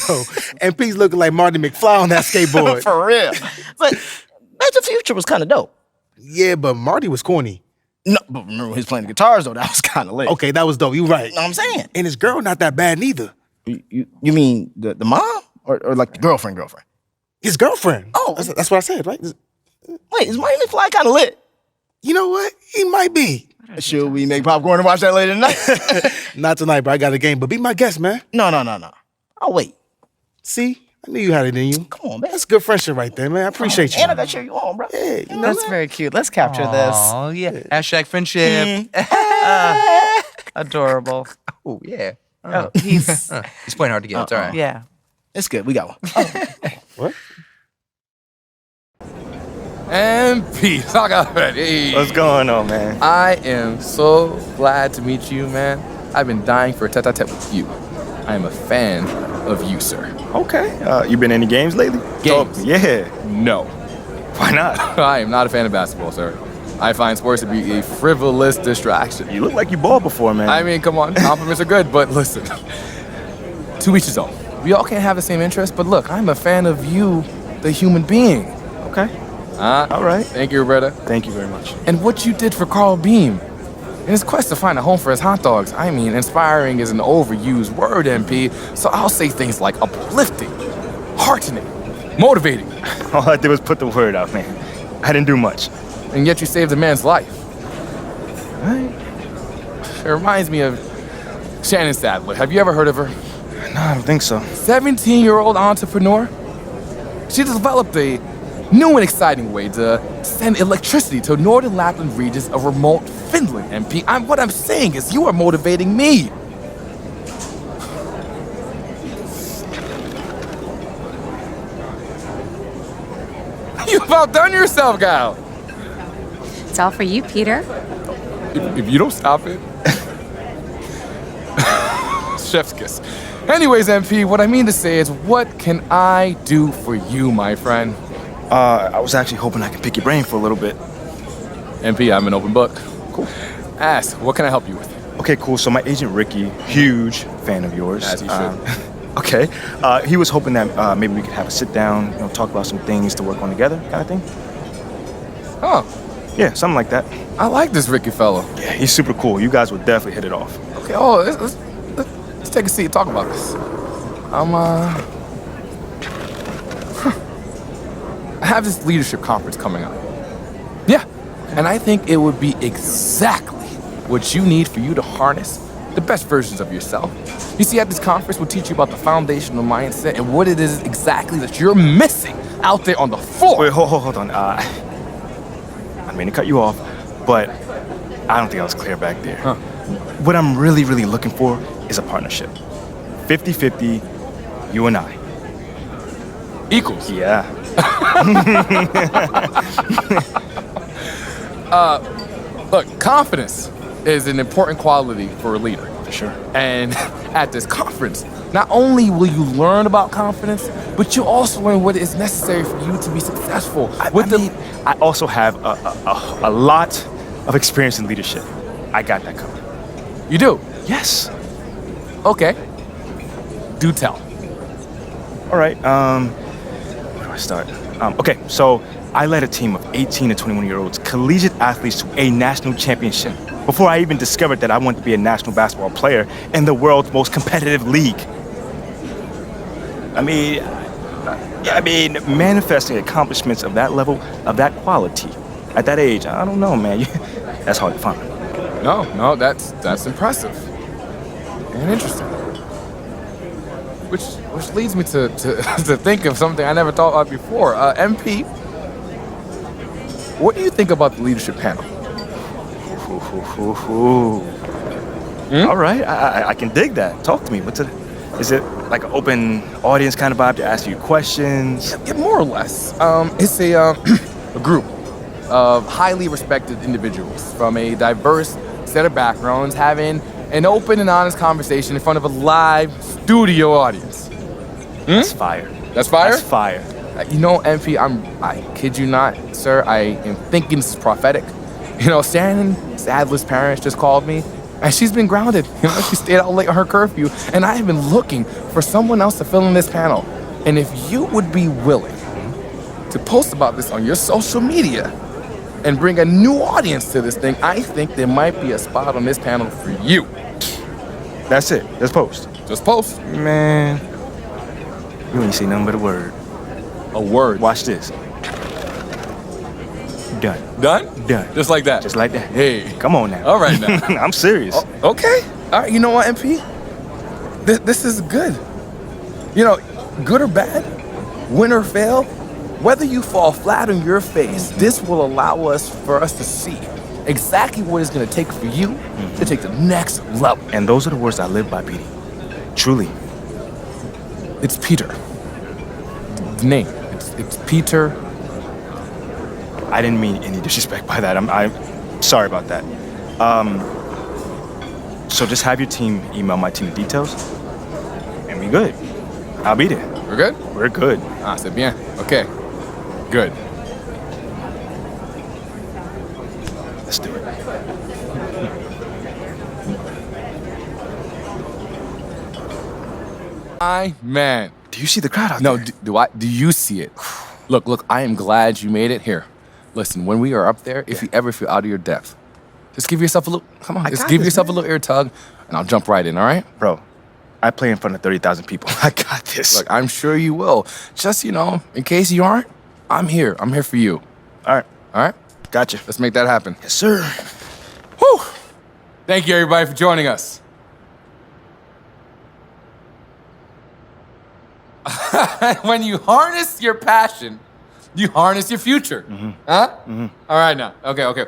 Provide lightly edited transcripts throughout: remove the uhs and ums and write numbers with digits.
Yo, and P's looking like Marty McFly on that skateboard. For real. But Back to the Future was kind of dope. Yeah, but Marty was corny. No, but remember when he was playing the guitars, though? That was kind of lit. Okay, that was dope. You right. You know what I'm saying? And his girl not that bad neither. You mean the mom? Or like the girlfriend? His girlfriend. Oh. That's what I said, right? Wait, is Marty McFly kind of lit? You know what? He might be. Should we make popcorn and watch that later tonight? Not tonight, bro. I got a game. But be my guest, man. No. I'll wait. See? I knew you had it in you. Come on, man. That's good friendship right there, man. I appreciate you. And I got to cheer you on, bro. Yeah, you know That's that? very cute. Let's capture this. Oh, yeah. Hashtag friendship. Adorable. Oh, yeah. Oh, he's He's playing hard to get. It's all right. yeah. It's good. We got one. What? And peace. I got ready. What's going on, man? I am so glad to meet you, man. I've been dying for a tete-a-tete with you. I am a fan of you, sir. Okay. You been in any games lately? Games? Yeah. No. Why not? I am not a fan of basketball, sir. I find sports to be a frivolous distraction. You look like you balled before, man. I mean, come on, compliments are good, but listen. To each his own. We all can't have the same interests, but look, I'm a fan of you, the human being. Okay. All right. Thank you, Roberta. Thank you very much. And what you did for Carl Beam. In his quest to find a home for his hot dogs. I mean, inspiring is an overused word, MP, so I'll say things like uplifting, heartening, motivating. All I did was put the word out, man. I didn't do much. And yet you saved a man's life. Right. It reminds me of Shannon Sadler. Have you ever heard of her? No, I don't think so. 17-year-old entrepreneur. She developed a new and exciting way to send electricity to northern Lapland regions of remote Finland, MP. What I'm saying is you are motivating me. You've outdone yourself, gal. It's all for you, Peter. If you don't stop it. Chef's kiss. Anyways, MP, what I mean to say is, what can I do for you, my friend? I was actually hoping I could pick your brain for a little bit. MP, I'm an open book. Cool. Ask, what can I help you with? Okay, cool. So my agent Ricky, huge fan of yours. As he should. Okay. He was hoping that maybe we could have a sit down, talk about some things to work on together, kind of thing. Huh. Yeah, something like that. I like this Ricky fellow. Yeah, he's super cool. You guys would definitely hit it off. Okay, let's take a seat and talk about this. I have this leadership conference coming up. Yeah, and I think it would be exactly what you need for you to harness the best versions of yourself. You see, at this conference, we'll teach you about the foundational mindset and what it is exactly that you're missing out there on the floor. Wait, hold on. I mean to cut you off, but I don't think I was clear back there. Huh. What I'm really, really looking for is a partnership. 50-50, you and I. Equals. Yeah. Look, confidence is an important quality for a leader. For sure. And at this conference, not only will you learn about confidence, but you'll also learn what is necessary for you to be successful. I also have a lot of experience in leadership. I got that covered. You do? Yes. Okay. Do tell. All right. Where do I start? Okay, so I led a team of 18 to 21-year-olds, collegiate athletes to a national championship before I even discovered that I wanted to be a national basketball player in the world's most competitive league. I mean, manifesting accomplishments of that level, of that quality, at that age, I don't know, man. That's hard to find. No, that's impressive and interesting. Which leads me to think of something I never thought of before. MP, what do you think about the leadership panel? All right, I can dig that. Talk to me. Is it like an open audience kind of vibe to ask you questions? Yeah, more or less. It's a group of highly respected individuals from a diverse set of backgrounds having an open and honest conversation in front of a live studio audience. That's fire. That's fire? That's fire. You know, MP, I kid you not, sir, I am thinking this is prophetic. You know, Shannon Sadler's parents just called me, And she's been grounded. She stayed out late on her curfew. And I have been looking for someone else to fill in this panel. And if you would be willing to post about this on your social media and bring a new audience to this thing, I think there might be a spot on this panel for you. That's it. Let's post. Just post. Man, you ain't say nothing but a word. A word. Watch this. Done. Done? Done. Just like that? Just like that. Hey. Come on now. All right now. I'm serious. Okay. All right, you know what, MP? This is good. You know, good or bad, win or fail, whether you fall flat on your face, this will allow us to see exactly what it's going to take for you to take the next level. And those are the words I live by, Petey. Truly. It's Peter. The name. It's Peter. I didn't mean any disrespect by that. I'm sorry about that. So just have your team email my team the details, and we good. I'll be there. We're good? We're good. Ah, c'est bien. Okay. Good. Let's do it. Man. Do you see the crowd out No, there? do you see it? Look, I am glad you made it here. Listen, when we are up there, if you ever feel out of your depth, just give yourself a little, come on, just give yourself a little ear tug, and I'll jump right in, all right? Bro, I play in front of 30,000 people. I got this. Look, I'm sure you will. Just, in case you aren't, I'm here. I'm here for you. All right. All right? Gotcha. Let's make that happen. Yes, sir. Whew. Thank you, everybody, for joining us. When you harness your passion, you harness your future. Huh? All right, now. Okay.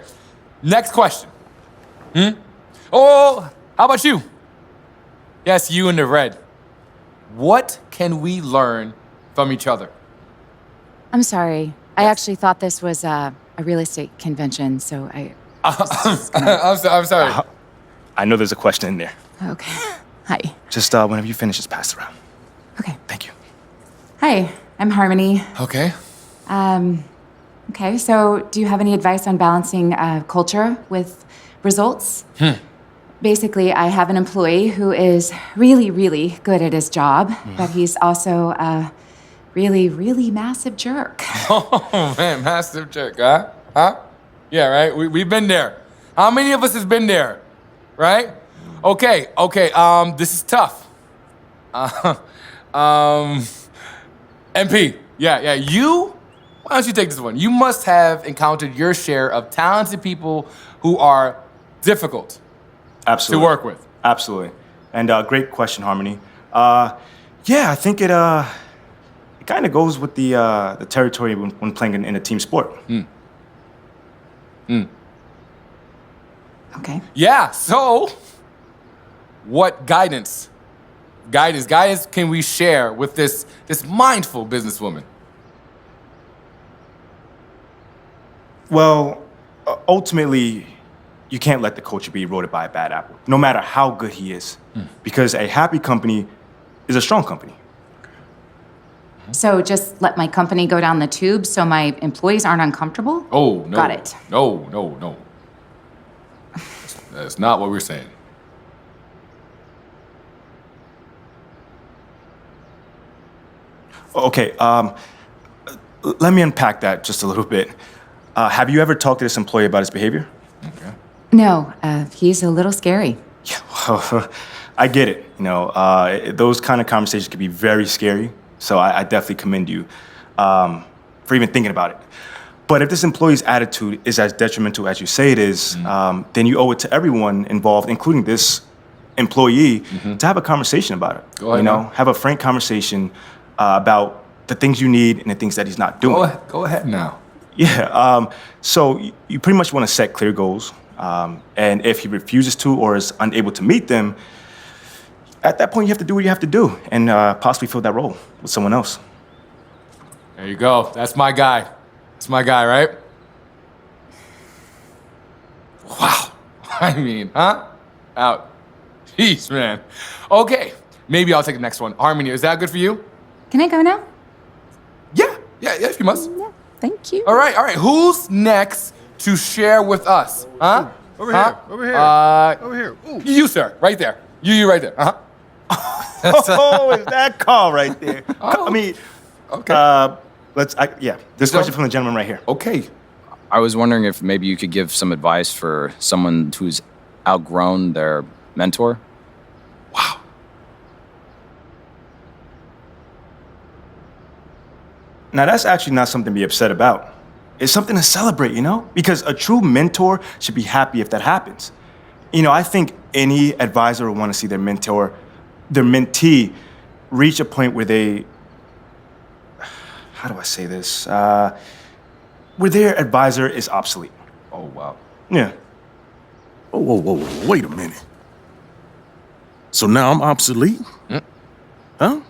Next question. Oh, how about you? Yes, you in the red. What can we learn from each other? I'm sorry. I actually thought this was a real estate convention, so I'm sorry. I know there's a question in there. Okay. Hi. Just whenever you finish, just pass it around. Okay. Thank you. Hi, I'm Harmony. Okay. Okay, so do you have any advice on balancing culture with results? Basically, I have an employee who is really, really good at his job, but he's also a really, really massive jerk. Oh, man, massive jerk, huh? Huh? Yeah, right? We've been there. How many of us has been there? Right? Okay, this is tough. MP, yeah, why don't you take this one? You must have encountered your share of talented people who are difficult Absolutely. to work with. Absolutely. And great question, Harmony. Yeah, I think it kind of goes with the territory when playing in a team sport. Okay. Yeah, so what guidance can we share with this mindful businesswoman? Well, ultimately, you can't let the culture be eroded by a bad apple, no matter how good he is. Because a happy company is a strong company. So just let my company go down the tube so my employees aren't uncomfortable? Oh, no. Got it. No. That's not what we're saying. Okay, let me unpack that just a little bit. Have you ever talked to this employee about his behavior? Okay. No, he's a little scary. Yeah, well, I get it. Those kind of conversations can be very scary. So I definitely commend you for even thinking about it. But if this employee's attitude is as detrimental as you say it is, then you owe it to everyone involved, including this employee, to have a conversation about it. Go ahead now. Have a frank conversation about the things you need and the things that he's not doing. Go ahead now. Yeah. So you pretty much want to set clear goals. And if he refuses to or is unable to meet them, at that point you have to do what you have to do and possibly fill that role with someone else. There you go. That's my guy. That's my guy, right? Wow. I mean, huh? Out. Jeez, man. Okay. Maybe I'll take the next one. Harmony, is that good for you? Can I go now? Yeah, you must. Yeah, thank you. All right. Who's next to share with us? Huh? Over Huh? here. Over here. Over here. Ooh. You, sir, right there. You right there. Uh-huh. Oh, is that call right there? I mean, Okay. this question from the gentleman right here. Okay. I was wondering if maybe you could give some advice for someone who's outgrown their mentor. Wow. Now, that's actually not something to be upset about. It's something to celebrate, you know? Because a true mentor should be happy if that happens. You know, I think any advisor would want to see their mentee, reach a point where they, how do I say this? Where their advisor is obsolete. Oh, wow. Yeah. Whoa. Wait a minute. So now I'm obsolete? Huh?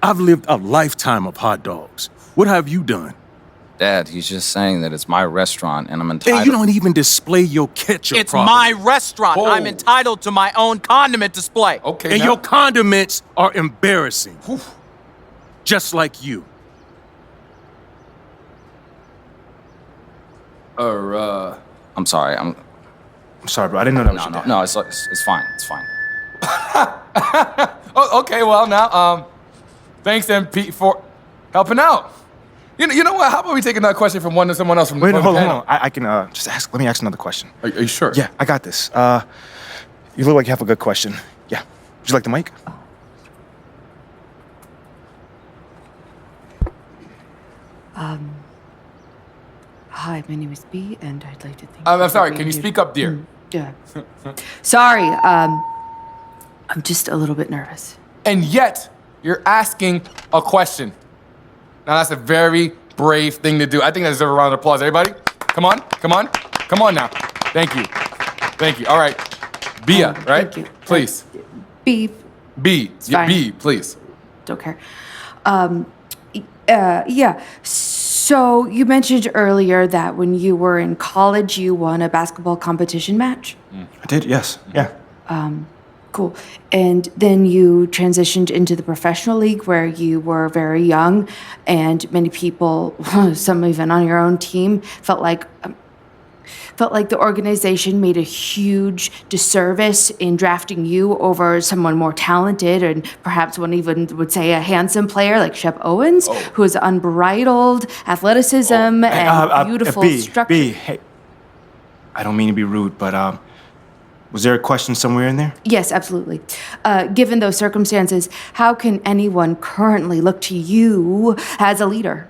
I've lived a lifetime of hot dogs. What have you done? Dad, he's just saying that it's my restaurant and I'm entitled. And you don't even display your ketchup It's properly. my restaurant. Whoa. I'm entitled to my own condiment display. Okay. And now- your condiments are embarrassing. Just like you. I'm sorry. I'm sorry, bro. I didn't know that was No, your no, dad. no. It's fine. It's fine. Oh, okay. Well, now, thanks, MP, for helping out. You know what? How about we take another question from someone else from Wait, from hold the on. panel? I can just ask. Let me ask another question. Are you sure? Yeah, I got this. You look like you have a good question. Yeah. Would you like the mic? Hi, my name is B, and I'd like to thank I'm sorry. Can you speak up, dear? Yeah. Sorry, I'm just a little bit nervous. And yet, you're asking a question. Now, that's a very brave thing to do. I think that deserves a round of applause. Everybody, come on now. Thank you. All right, Bia, right? Thank you. Please. B, B. Yeah, fine. B, please. don't care. Yeah. So you mentioned earlier that when you were in college, you won a basketball competition match. I did, yes. Yeah. Cool. And then you transitioned into the professional league where you were very young, and many people, some even on your own team, felt like the organization made a huge disservice in drafting you over someone more talented, and perhaps one even would say a handsome player like Shep Owens, who has unbridled athleticism and beautiful structure. B, hey. I don't mean to be rude, but was there a question somewhere in there? Yes, absolutely. Given those circumstances, how can anyone currently look to you as a leader?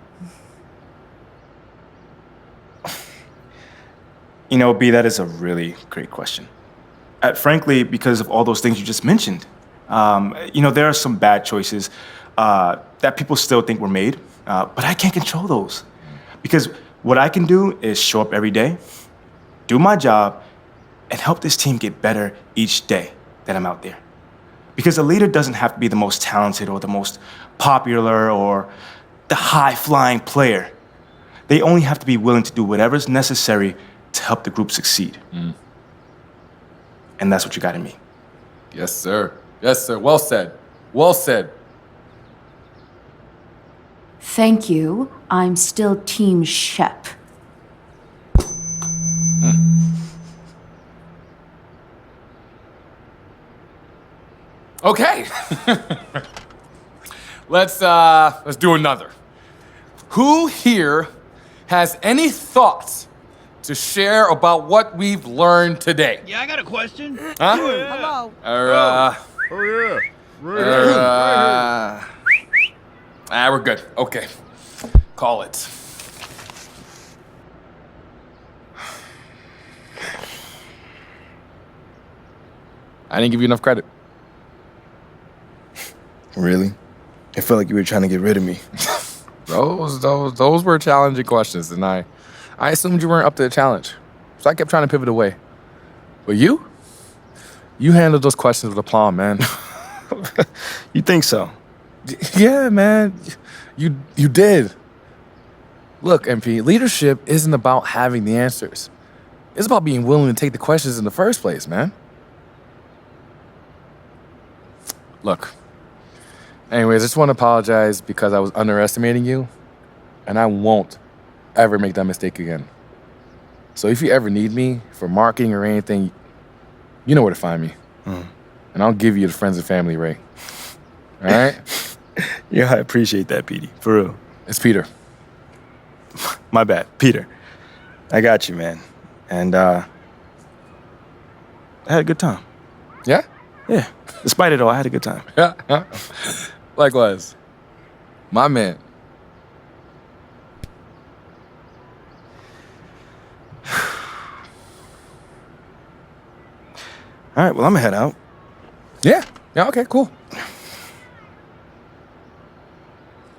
You know, B, that is a really great question. Frankly, because of all those things you just mentioned. There are some bad choices that people still think were made, but I can't control those. Because what I can do is show up every day, do my job, and help this team get better each day that I'm out there. Because a leader doesn't have to be the most talented or the most popular or the high-flying player. They only have to be willing to do whatever's necessary to help the group succeed. And that's what you got in me. Yes, sir. Well said. Thank you. I'm still Team Shep. Okay. Let's do another. Who here has any thoughts to share about what we've learned today? Yeah, I got a question. Huh? Hello. We're good. Okay. Call it. I didn't give you enough credit. Really? It felt like you were trying to get rid of me. Those were challenging questions, and I assumed you weren't up to the challenge. So I kept trying to pivot away. But you handled those questions with aplomb, man. You think so? Yeah, man. You did. Look, MP, leadership isn't about having the answers. It's about being willing to take the questions in the first place, man. Look. Anyways, I just want to apologize because I was underestimating you, and I won't ever make that mistake again. So if you ever need me for marketing or anything, you know where to find me. And I'll give you the friends and family, Ray. All right? Yeah, I appreciate that, Petey. For real. It's Peter. My bad. Peter. I got you, man. And, I had a good time. Yeah? Yeah. Despite it all, I had a good time. Likewise. My man. All right, well, I'm gonna head out. Yeah, okay, cool.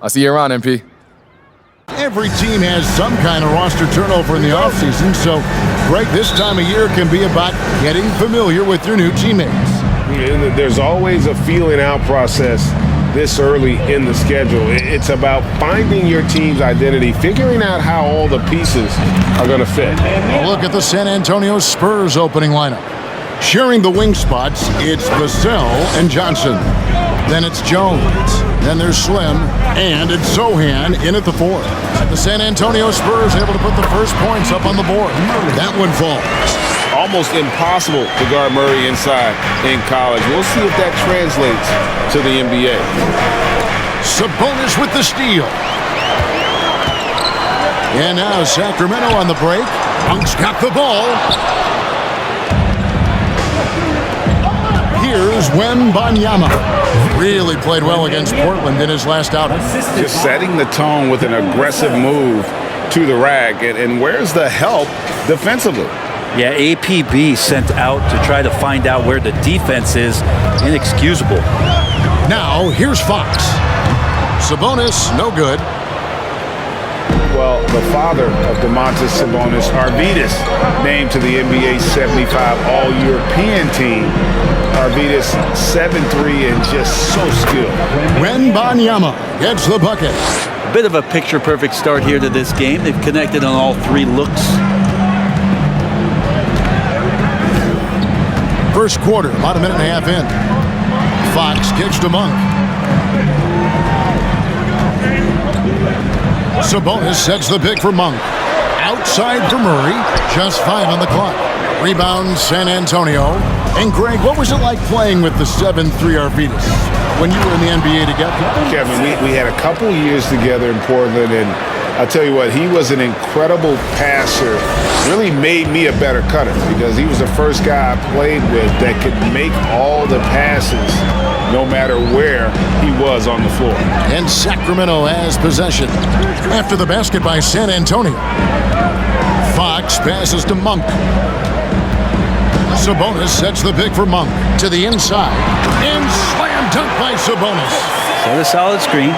I'll see you around, MP. Every team has some kind of roster turnover in the offseason, so Greg, this time of year can be about getting familiar with your new teammates. There's always a feeling out process this early in the schedule. It's about finding your team's identity, figuring out how all the pieces are going to fit. A look at the San Antonio Spurs opening lineup. Sharing the wing spots, it's Vassell and Johnson. Then it's Jones. Then there's Slim. And it's Sohan in at the fourth. The San Antonio Spurs able to put the first points up on the board. That one falls. Almost impossible to guard Murray inside in college. We'll see if that translates to the NBA. Sabonis with the steal. And now Sacramento on the break. Punk's got the ball. Here's Wembanyama. Really played well against Portland in his last outing. Just setting the tone with an aggressive move to the rack. And where's the help defensively? Yeah, APB sent out to try to find out where the defense is. Inexcusable. Now, here's Fox. Sabonis, no good. Well, the father of Domantas Sabonis, Arvydas, named to the NBA 75 All-European team. Arvydas 7'3" and just so skilled. Wembanyama gets the bucket. A bit of a picture-perfect start here to this game. They've connected on all three looks. First quarter, about a minute and a half in. Fox kicks to Monk. Sabonis sets the pick for Monk. Outside for Murray. Just 5 on the clock. Rebound San Antonio. And Greg, what was it like playing with the 7'3" Arvydas when you were in the NBA together? Kevin, we had a couple years together in Portland, and I'll tell you what, he was an incredible passer. Really made me a better cutter because he was the first guy I played with that could make all the passes no matter where he was on the floor. And Sacramento has possession. After the basket by San Antonio. Fox passes to Monk. Sabonis sets the pick for Monk to the inside. And slam dunk by Sabonis. Set a solid screen.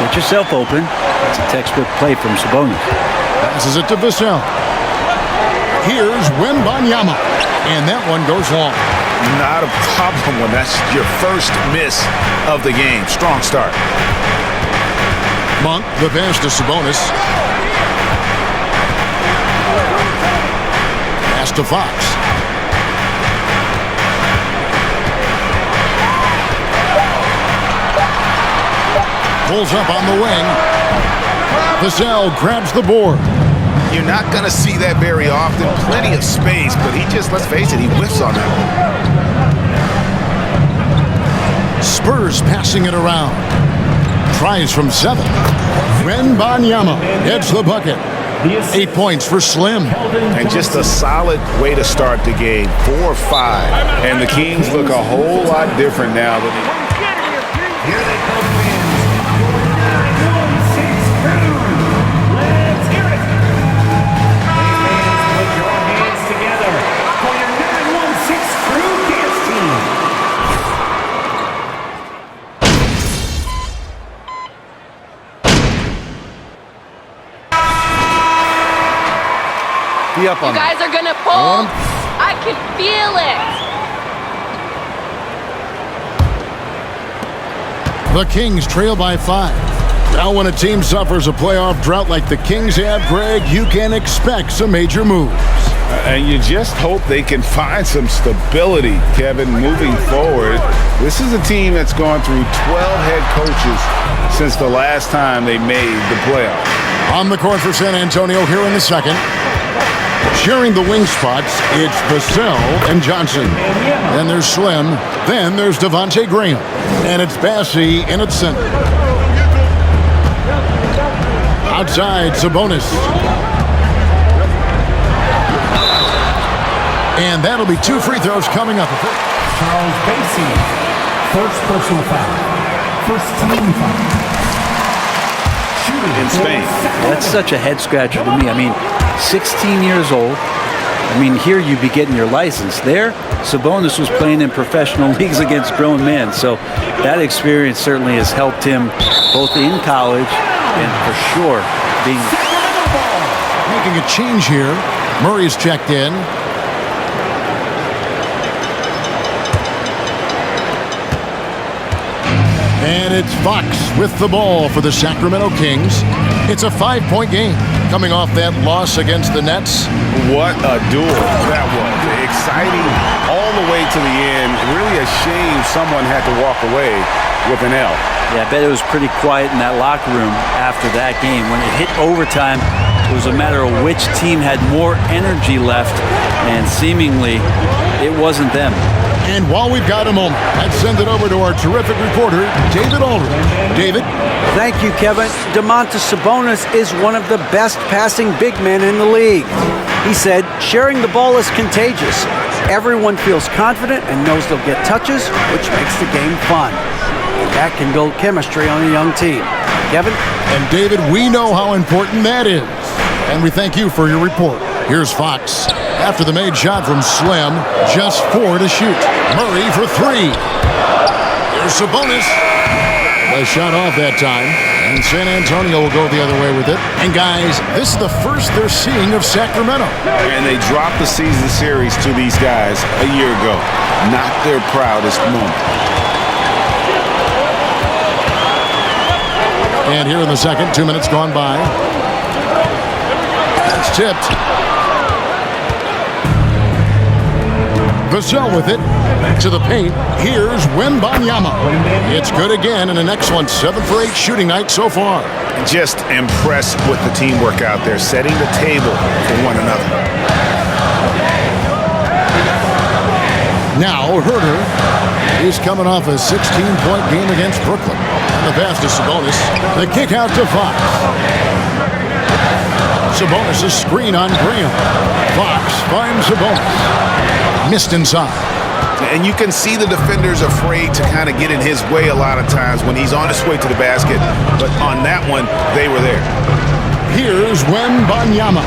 Get yourself open. It's a textbook play from Sabonis. Passes it to Vassell. Here's Wembanyama. And that one goes long. Not a problem when that's your first miss of the game. Strong start. Monk, the pass to Sabonis. Pass to Fox. Pulls up on the wing. Vassell grabs the board. You're not going to see that very often. Plenty of space, but he just, let's face it, he whiffs on that. Spurs passing it around. Tries from 7. Wembanyama gets the bucket. 8 points for Slim. And just a solid way to start the game. 4-5. And the Kings look a whole lot different now than they... Here they come, fans. 916 crew. Let's hear it. Please, fans, put your hands together for your 916 crew dance team. Be up on You guys are gonna pull. I can feel it. The Kings trail by 5. Now when a team suffers a playoff drought like the Kings have, Greg, you can expect some major moves. And you just hope they can find some stability, Kevin, moving forward. This is a team that's gone through 12 head coaches since the last time they made the playoffs. On the court for San Antonio here in the second. Sharing the wing spots, it's Vassell and Johnson. Then there's Slim. Then there's Devontae Graham. And it's Bassey in its center. Outside, Sabonis. And that'll be 2 free throws coming up. Charles Bassey, first personal foul. First team foul. Shooting in Spain. That's such a head scratcher to me. I mean, 16 years old. I mean, here you'd be getting your license. There, Sabonis was playing in professional leagues against grown men. So that experience certainly has helped him both in college and for sure being... Making a change here. Murray's checked in. And it's Fox with the ball for the Sacramento Kings. It's a 5-point game coming off that loss against the Nets. What a duel that was. Exciting all the way to the end. Really a shame someone had to walk away with an L. Yeah, I bet it was pretty quiet in that locker room after that game. When it hit overtime, it was a matter of which team had more energy left, and seemingly it wasn't them. And while we've got a moment, let's send it over to our terrific reporter, David Aldridge. David? Thank you, Kevin. Domantas Sabonis is one of the best passing big men in the league. He said, sharing the ball is contagious. Everyone feels confident and knows they'll get touches, which makes the game fun. And that can build chemistry on a young team. Kevin? And David, we know how important that is. And we thank you for your report. Here's Fox. After the made shot from Slim, just 4 to shoot. Murray for 3. Here's Sabonis. The shot off that time. And San Antonio will go the other way with it. And guys, this is the first they're seeing of Sacramento. And they dropped the season series to these guys a year ago. Not their proudest moment. And here in the second, 2 minutes gone by. It's tipped. Vassell with it to the paint. Here's Wembanyama. It's good again and an excellent 7 for 8 shooting night so far. Just impressed with the teamwork out there, setting the table for one another. Now Herter. He's coming off a 16-point game against Brooklyn. And the pass to Sabonis. The kick out to Fox. Sabonis' screen on Graham. Fox finds Sabonis. Missed inside. And you can see the defenders afraid to kind of get in his way a lot of times when he's on his way to the basket. But on that one, they were there. Here's Wembanyama.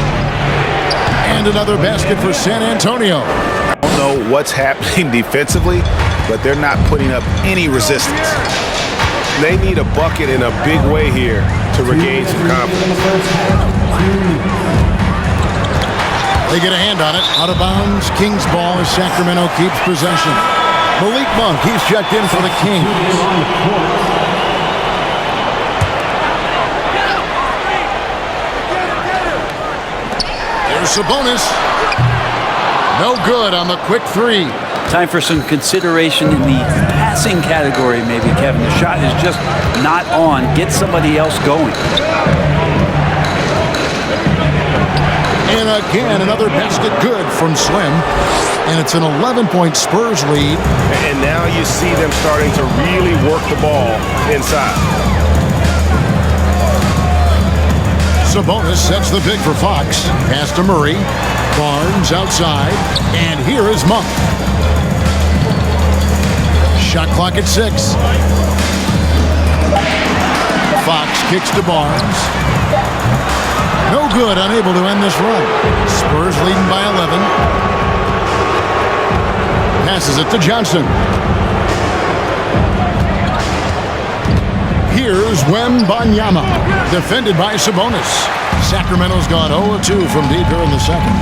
And another basket for San Antonio. I don't know what's happening defensively, but they're not putting up any resistance. They need a bucket in a big way here to regain some confidence. They get a hand on it. Out of bounds. Kings ball as Sacramento keeps possession. Malik Monk, he's checked in for the Kings. There's Sabonis. No good on the quick 3. Time for some consideration in the passing category, maybe, Kevin. The shot is just not on. Get somebody else going. And again, another basket good from Slim. And it's an 11-point Spurs lead. And now you see them starting to really work the ball inside. Sabonis sets the pick for Fox. Pass to Murray. Barnes outside. And here is Monk. Shot clock at 6. Fox kicks to Barnes. No good, unable to end this run. Spurs leading by 11. Passes it to Johnson. Here's Wembanyama. Defended by Sabonis. Sacramento's gone 0-2 from deep here in the second.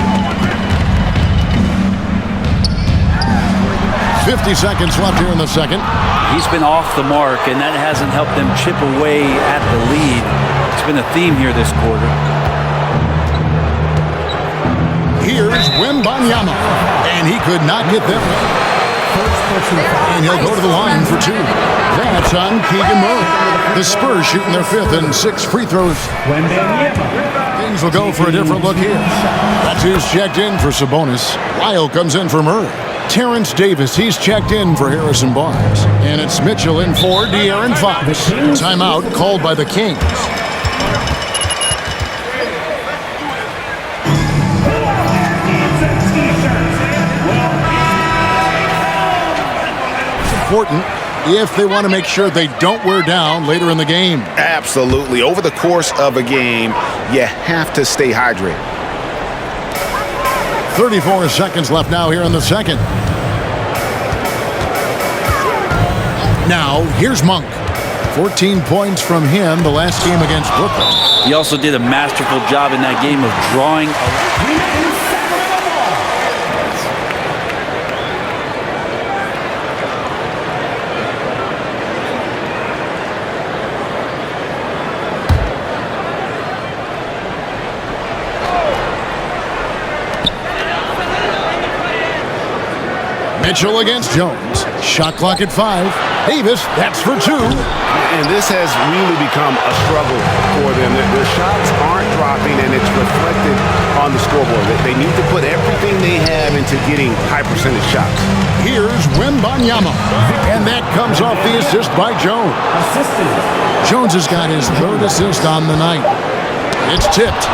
50 seconds left here in the second. He's been off the mark, and that hasn't helped them chip away at the lead. It's been a theme here this quarter. Here's Wembanyama, and he could not get them. And he'll go to the line for 2. That's on Keegan Murray. The Spurs shooting their 5th and 6 free throws. Wembanyama. Kings will go for a different look here. That's who's checked in for Sabonis. Lyle comes in for Murray. Terrence Davis, he's checked in for Harrison Barnes. And it's Mitchell in for De'Aaron Fox. Timeout called by the Kings. Important if they want to make sure they don't wear down later in the game. Absolutely. Over the course of a game, you have to stay hydrated. 34 seconds left now here in the second. Now, here's Monk. 14 points from him the last game against Brooklyn. He also did a masterful job in that game of drawing. Mitchell against Jones. Shot clock at 5. Davis, that's for 2. And this has really become a struggle for them. Their shots aren't dropping, and it's reflected on the scoreboard. They need to put everything they have into getting high percentage shots. Here's Wembanyama. And that comes off the assist by Jones. Jones has got his 3rd assist on the night. It's tipped.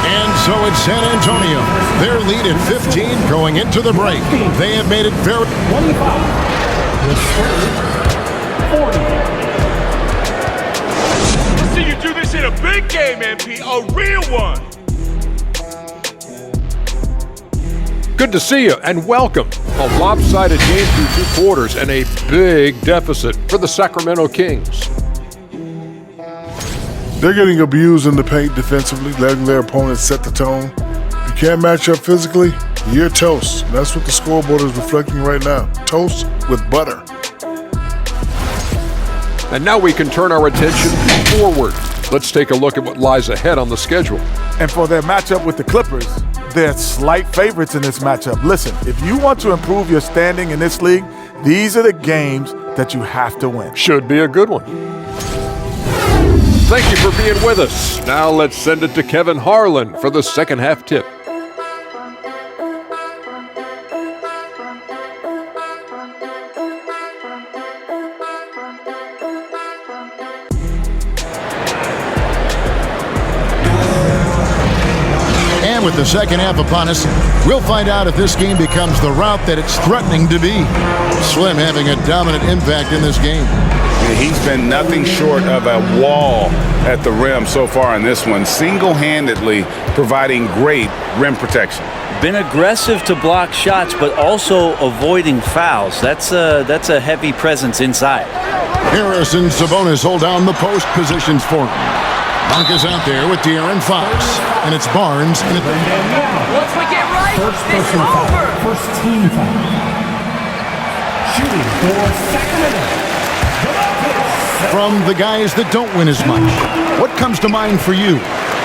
And so it's San Antonio. Their lead at 15 going into the break. They have made it very... 40. Let's see you do this in a big game, MP. A real one. Good to see you and welcome. A lopsided game through 2 quarters and a big deficit for the Sacramento Kings. They're getting abused in the paint defensively, letting their opponents set the tone. If you can't match up physically, you're toast. That's what the scoreboard is reflecting right now. Toast with butter. And now we can turn our attention forward. Let's take a look at what lies ahead on the schedule. And for their matchup with the Clippers, they're slight favorites in this matchup. Listen, if you want to improve your standing in this league, these are the games that you have to win. Should be a good one. Thank you for being with us. Now let's send it to Kevin Harlan for the second half tip. And with the second half upon us, we'll find out if this game becomes the route that it's threatening to be. Slim having a dominant impact in this game. He's been nothing short of a wall at the rim so far in this one, single-handedly providing great rim protection. Been aggressive to block shots, but also avoiding fouls. That's a heavy presence inside. Harrison Sabonis hold down the post positions for him. Monk is out there with De'Aaron Fox, and it's Barnes. And Once we get right, it's over. First team foul. Shooting for Sacramento. From the guys that don't win as much, what comes to mind for you?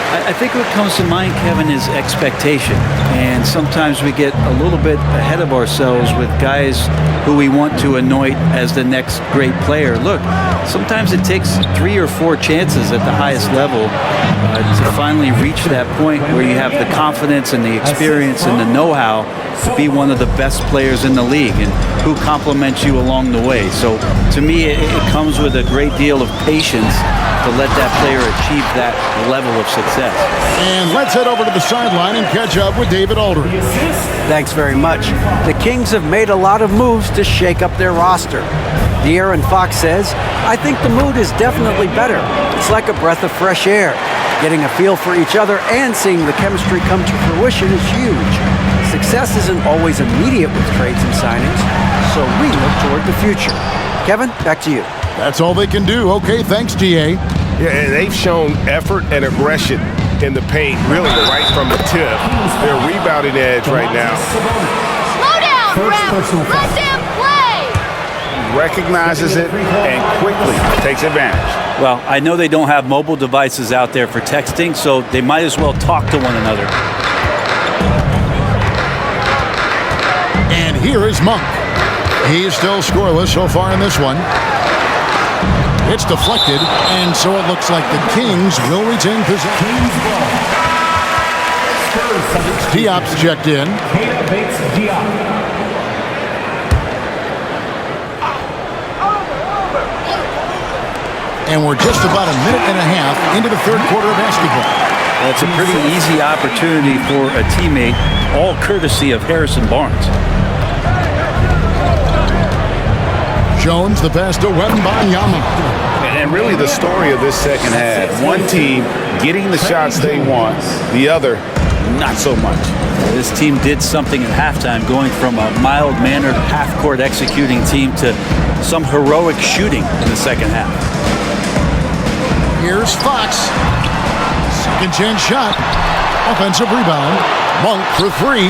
I think what comes to mind, Kevin, is expectation. And sometimes we get a little bit ahead of ourselves with guys who we want to anoint as the next great player. Look, sometimes it takes 3 or 4 chances at the highest level to finally reach that point where you have the confidence and the experience and the know-how to be one of the best players in the league, and who compliments you along the way. So to me, it comes with a great deal of patience to let that player achieve that level of success. And let's head over to the sideline and catch up with David Aldridge. Thanks very much. The Kings have made a lot of moves to shake up their roster. De'Aaron Fox says, "I think the mood is definitely better. It's like a breath of fresh air. Getting a feel for each other and seeing the chemistry come to fruition is huge. Success isn't always immediate with trades and signings, so we look toward the future." Kevin, back to you. That's all they can do. Okay, thanks, DA. Yeah, they've shown effort and aggression in the paint, really right from the tip. Their rebounding edge right now. Slow down, Ralph. Let them play. Recognizes it and quickly takes advantage. Well, I know they don't have mobile devices out there for texting, so they might as well talk to one another. And here is Monk. He's still scoreless so far in this one. It's deflected, and so it looks like the Kings will retain possession. Diop's checked in. And we're just about a minute and a half into the third quarter of basketball. That's a pretty easy opportunity for a teammate, all courtesy of Harrison Barnes. Jones, the pass to Wembanyama. And really the story of this second half, one team getting the shots they want, the other not so much. This team did something at halftime, going from a mild-mannered half-court executing team to some heroic shooting in the second half. Here's Fox. Second chance shot. Offensive rebound. Monk for three.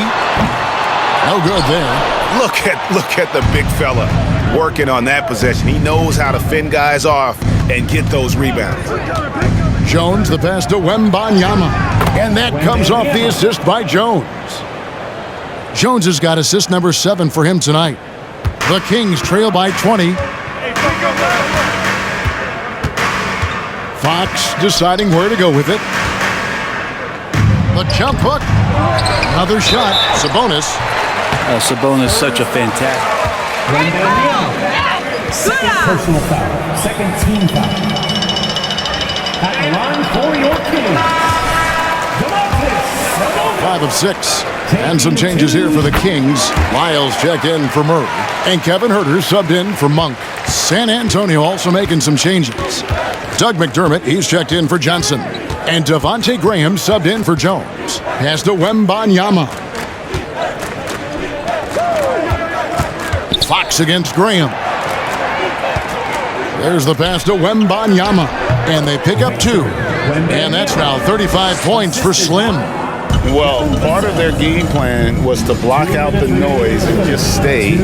No good there. Look at the big fella working on that possession. He knows how to fend guys off and get those rebounds. Jones, the pass to Wembanyama. And that comes off the assist by Jones. Jones has got assist number 7 for him tonight. The Kings trail by 20. Fox deciding where to go with it. The jump hook. Another shot. Sabonis. Sabonis, such a fantastic. Second personal foul. Second team foul. At the line for your Kings. 5 of 6. And some changes here for the Kings. Lyles checked in for Murray. And Kevin Huerter subbed in for Monk. San Antonio also making some changes. Doug McDermott, he's checked in for Johnson. And Devontae Graham subbed in for Jones. Pass to Wembanyama. Fox against Graham. There's the pass to Wembanyama. And they pick up 2. And that's now 35 points for Slim. Well, part of their game plan was to block out the noise and just stay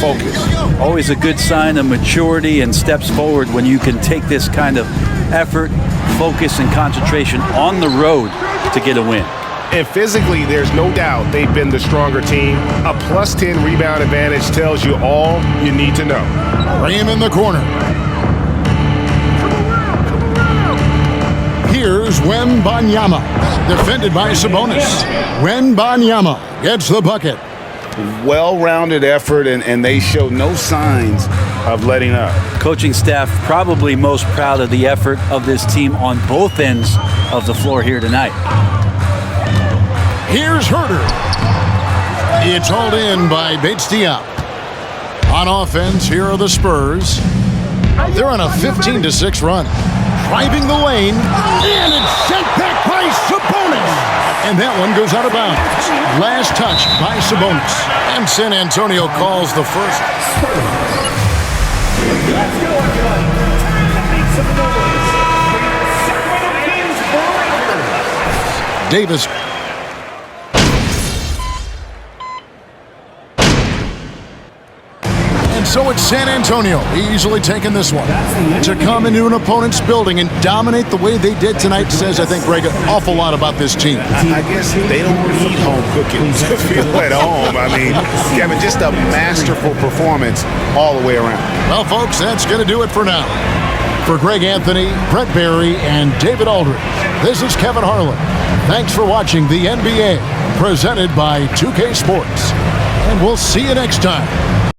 focused. Always a good sign of maturity and steps forward when you can take this kind of effort, focus, and concentration on the road to get a win. And physically, there's no doubt they've been the stronger team. A plus 10 rebound advantage tells you all you need to know. Graham in the corner. Here's Wembanyama, defended by Sabonis. Wembanyama gets the bucket. Well-rounded effort, and they show no signs of letting up. Coaching staff probably most proud of the effort of this team on both ends of the floor here tonight. Here's Huerter. It's hauled in by Bates Diop. On offense, here are the Spurs. They're on a 15-6 run. Driving the lane, and it's sent back by Sabonis. And that one goes out of bounds. Last touch by Sabonis. And San Antonio calls the first. Let's go, everybody. Time to make some noise for your Sacramento Kings Breakers. Davis. And so it's San Antonio easily taking this one. To come into an opponent's building and dominate the way they did tonight says, I think, Greg, an awful lot about this team. I guess they don't need home cooking to feel at home. I mean, Kevin, just a masterful performance all the way around. Well, folks, that's going to do it for now. For Greg Anthony, Brett Barry, and David Aldridge, this is Kevin Harlan. Thanks for watching the NBA, presented by 2K Sports. And we'll see you next time.